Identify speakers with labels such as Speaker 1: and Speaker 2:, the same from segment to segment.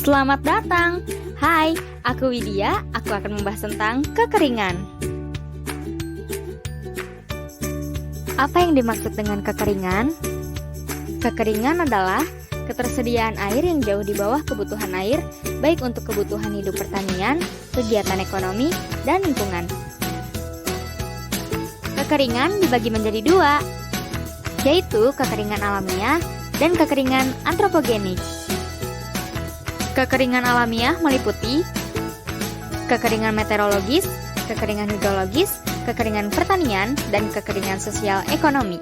Speaker 1: Selamat datang. Hai, aku Widya. Aku akan membahas tentang kekeringan. Apa yang dimaksud dengan kekeringan? Kekeringan adalah ketersediaan air yang jauh di bawah kebutuhan air, baik untuk kebutuhan hidup pertanian, kegiatan ekonomi, dan lingkungan. Kekeringan dibagi menjadi dua, yaitu kekeringan alamiah dan kekeringan antropogenik. Kekeringan alamiah meliputi kekeringan meteorologis, kekeringan hidrologis, kekeringan pertanian, dan kekeringan sosial ekonomi.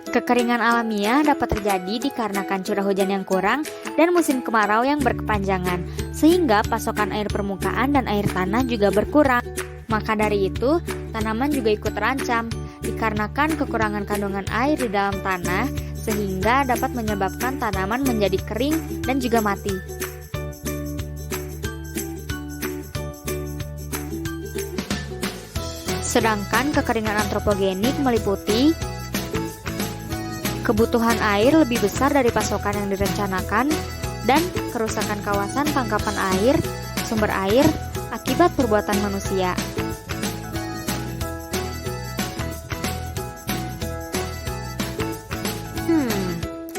Speaker 1: Kekeringan alamiah dapat terjadi dikarenakan curah hujan yang kurang dan musim kemarau yang berkepanjangan, sehingga pasokan air permukaan dan air tanah juga berkurang. Maka dari itu, tanaman juga ikut terancam, dikarenakan kekurangan kandungan air di dalam tanah, sehingga dapat menyebabkan tanaman menjadi kering dan juga mati. Sedangkan kekeringan antropogenik meliputi kebutuhan air lebih besar dari pasokan yang direncanakan dan kerusakan kawasan tangkapan air, sumber air akibat perbuatan manusia.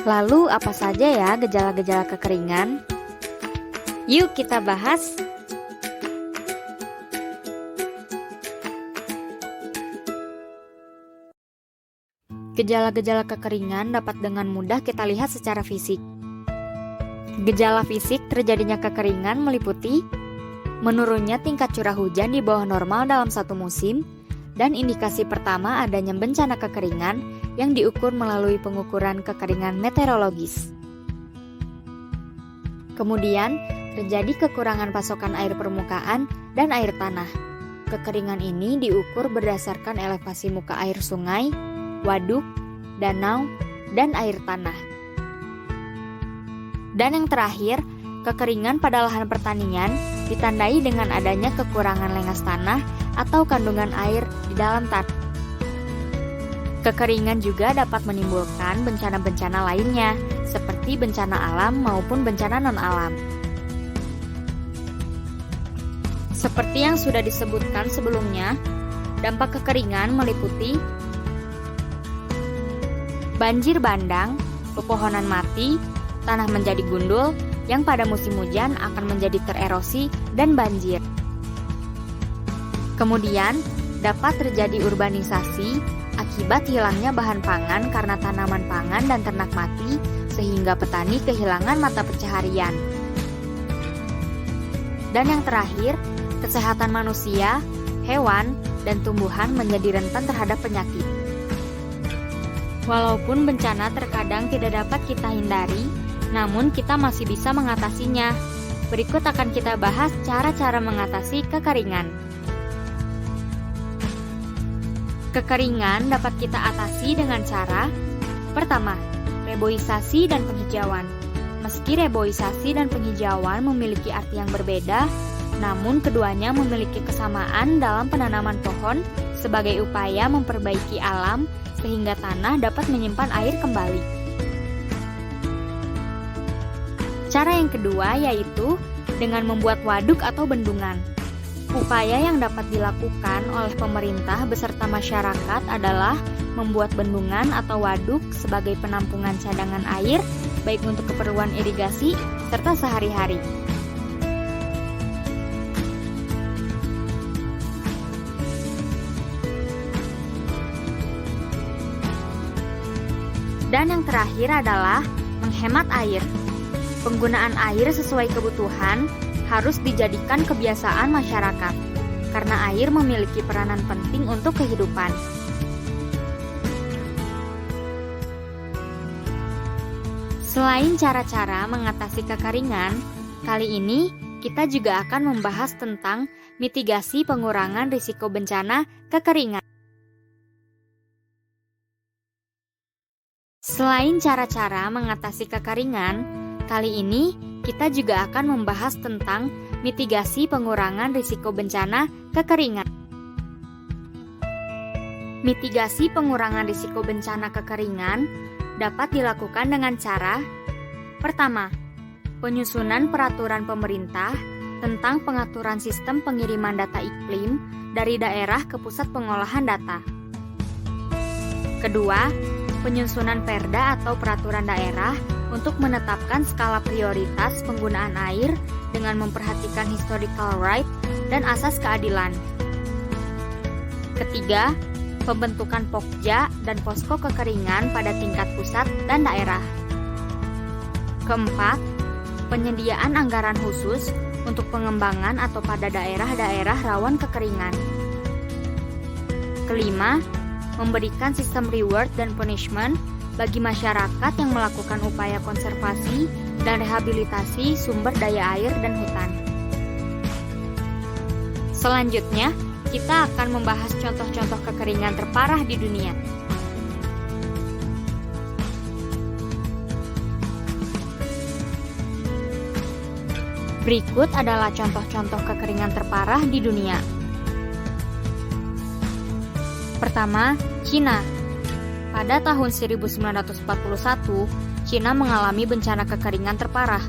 Speaker 1: Lalu apa saja ya gejala-gejala kekeringan? Yuk kita bahas. Gejala-gejala kekeringan dapat dengan mudah kita lihat secara fisik. Gejala fisik terjadinya kekeringan meliputi menurunnya tingkat curah hujan di bawah normal dalam satu musim, dan indikasi pertama adanya bencana kekeringan yang diukur melalui pengukuran kekeringan meteorologis. Kemudian, terjadi kekurangan pasokan air permukaan dan air tanah. Kekeringan ini diukur berdasarkan elevasi muka air sungai, waduk, danau, dan air tanah. Dan yang terakhir, kekeringan pada lahan pertanian ditandai dengan adanya kekurangan lengas tanah atau kandungan air di dalam tanah. Kekeringan juga dapat menimbulkan bencana-bencana lainnya, seperti bencana alam maupun bencana non-alam. Seperti yang sudah disebutkan sebelumnya, dampak kekeringan meliputi banjir bandang, pepohonan mati, tanah menjadi gundul, yang pada musim hujan akan menjadi tererosi dan banjir. Kemudian, dapat terjadi urbanisasi akibat hilangnya bahan pangan karena tanaman pangan dan ternak mati, sehingga petani kehilangan mata pencaharian. Dan yang terakhir, kesehatan manusia, hewan, dan tumbuhan menjadi rentan terhadap penyakit. Walaupun bencana terkadang tidak dapat kita hindari, namun kita masih bisa mengatasinya. Berikut akan kita bahas cara-cara mengatasi kekeringan. Kekeringan dapat kita atasi dengan cara pertama, reboisasi dan penghijauan. Meski reboisasi dan penghijauan memiliki arti yang berbeda, namun keduanya memiliki kesamaan dalam penanaman pohon sebagai upaya memperbaiki alam sehingga tanah dapat menyimpan air kembali. Cara yang kedua yaitu dengan membuat waduk atau bendungan. Upaya yang dapat dilakukan oleh pemerintah beserta masyarakat adalah membuat bendungan atau waduk sebagai penampungan cadangan air, baik untuk keperluan irigasi serta sehari-hari. Dan yang terakhir adalah menghemat air. Penggunaan air sesuai kebutuhan harus dijadikan kebiasaan masyarakat, karena air memiliki peranan penting untuk kehidupan. Selain cara-cara mengatasi kekeringan, kali ini kita juga akan membahas tentang mitigasi pengurangan risiko bencana kekeringan. Selain cara-cara mengatasi kekeringan, kali ini kita juga akan membahas tentang mitigasi pengurangan risiko bencana kekeringan. Mitigasi pengurangan risiko bencana kekeringan dapat dilakukan dengan cara: pertama, penyusunan peraturan pemerintah tentang pengaturan sistem pengiriman data iklim dari daerah ke pusat pengolahan data. Kedua, penyusunan perda atau peraturan daerah untuk menetapkan skala prioritas penggunaan air dengan memperhatikan historical right dan asas keadilan. Ketiga, pembentukan Pokja dan posko kekeringan pada tingkat pusat dan daerah. Keempat, penyediaan anggaran khusus untuk pengembangan atau pada daerah-daerah rawan kekeringan. Kelima, memberikan sistem reward dan punishment bagi masyarakat yang melakukan upaya konservasi dan rehabilitasi sumber daya air dan hutan. Selanjutnya, kita akan membahas contoh-contoh kekeringan terparah di dunia. Berikut adalah contoh-contoh kekeringan terparah di dunia. Pertama, Cina. Pada tahun 1941, Cina mengalami bencana kekeringan terparah.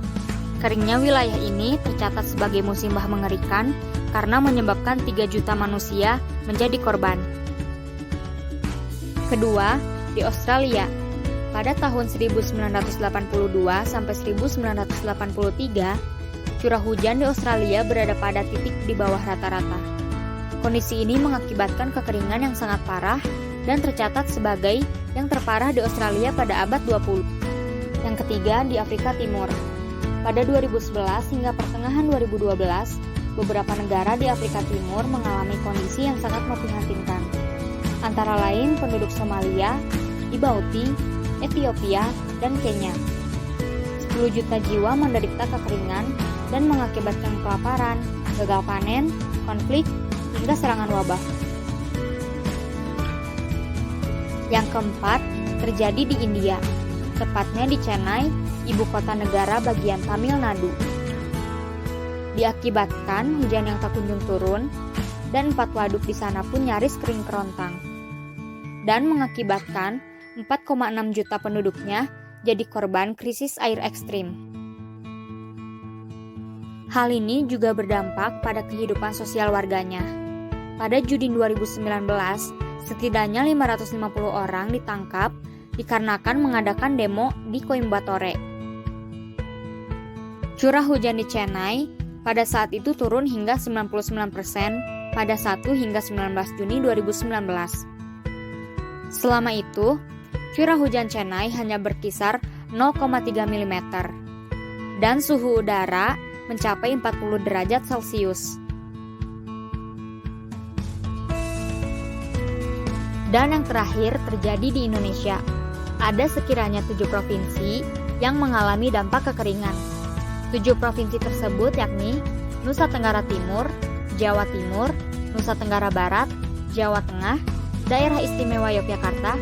Speaker 1: Keringnya wilayah ini tercatat sebagai musibah mengerikan karena menyebabkan 3 juta manusia menjadi korban. Kedua, di Australia. Pada tahun 1982 sampai 1983, curah hujan di Australia berada pada titik di bawah rata-rata. Kondisi ini mengakibatkan kekeringan yang sangat parah dan tercatat sebagai yang terparah di Australia pada abad 20. Yang ketiga, di Afrika Timur. Pada 2011 hingga pertengahan 2012, beberapa negara di Afrika Timur mengalami kondisi yang sangat memprihatinkan. Antara lain penduduk Somalia, Djibouti, Ethiopia, dan Kenya. 10 juta jiwa menderita kekeringan dan mengakibatkan kelaparan, gagal panen, konflik, hingga serangan wabah. Yang keempat, terjadi di India, tepatnya di Chennai, ibu kota negara bagian Tamil Nadu. Diakibatkan hujan yang tak kunjung turun, dan 4 waduk di sana pun nyaris kering kerontang. Dan mengakibatkan 4,6 juta penduduknya jadi korban krisis air ekstrim. Hal ini juga berdampak pada kehidupan sosial warganya. Pada Juni 2019, setidaknya 550 orang ditangkap dikarenakan mengadakan demo di Coimbatore. Curah hujan di Chennai pada saat itu turun hingga 99% pada 1 hingga 19 Juni 2019. Selama itu, curah hujan Chennai hanya berkisar 0,3 mm dan suhu udara mencapai 40 derajat Celcius. Dan yang terakhir terjadi di Indonesia. Ada sekiranya 7 provinsi yang mengalami dampak kekeringan. 7 provinsi tersebut yakni Nusa Tenggara Timur, Jawa Timur, Nusa Tenggara Barat, Jawa Tengah, Daerah Istimewa Yogyakarta,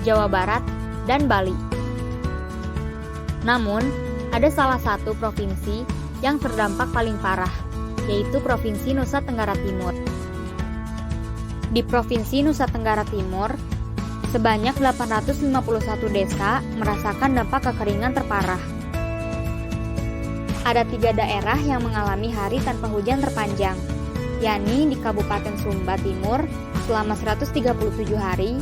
Speaker 1: Jawa Barat, dan Bali. Namun, ada salah satu provinsi yang terdampak paling parah, yaitu Provinsi Nusa Tenggara Timur. Di Provinsi Nusa Tenggara Timur, sebanyak 851 desa merasakan dampak kekeringan terparah. Ada 3 daerah yang mengalami hari tanpa hujan terpanjang, yakni di Kabupaten Sumba Timur selama 137 hari,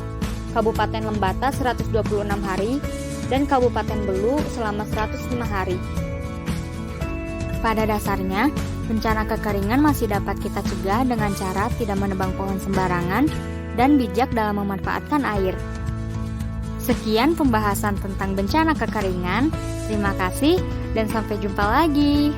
Speaker 1: Kabupaten Lembata 126 hari, dan Kabupaten Belu selama 105 hari. Pada dasarnya, bencana kekeringan masih dapat kita cegah dengan cara tidak menebang pohon sembarangan dan bijak dalam memanfaatkan air. Sekian pembahasan tentang bencana kekeringan. Terima kasih dan sampai jumpa lagi.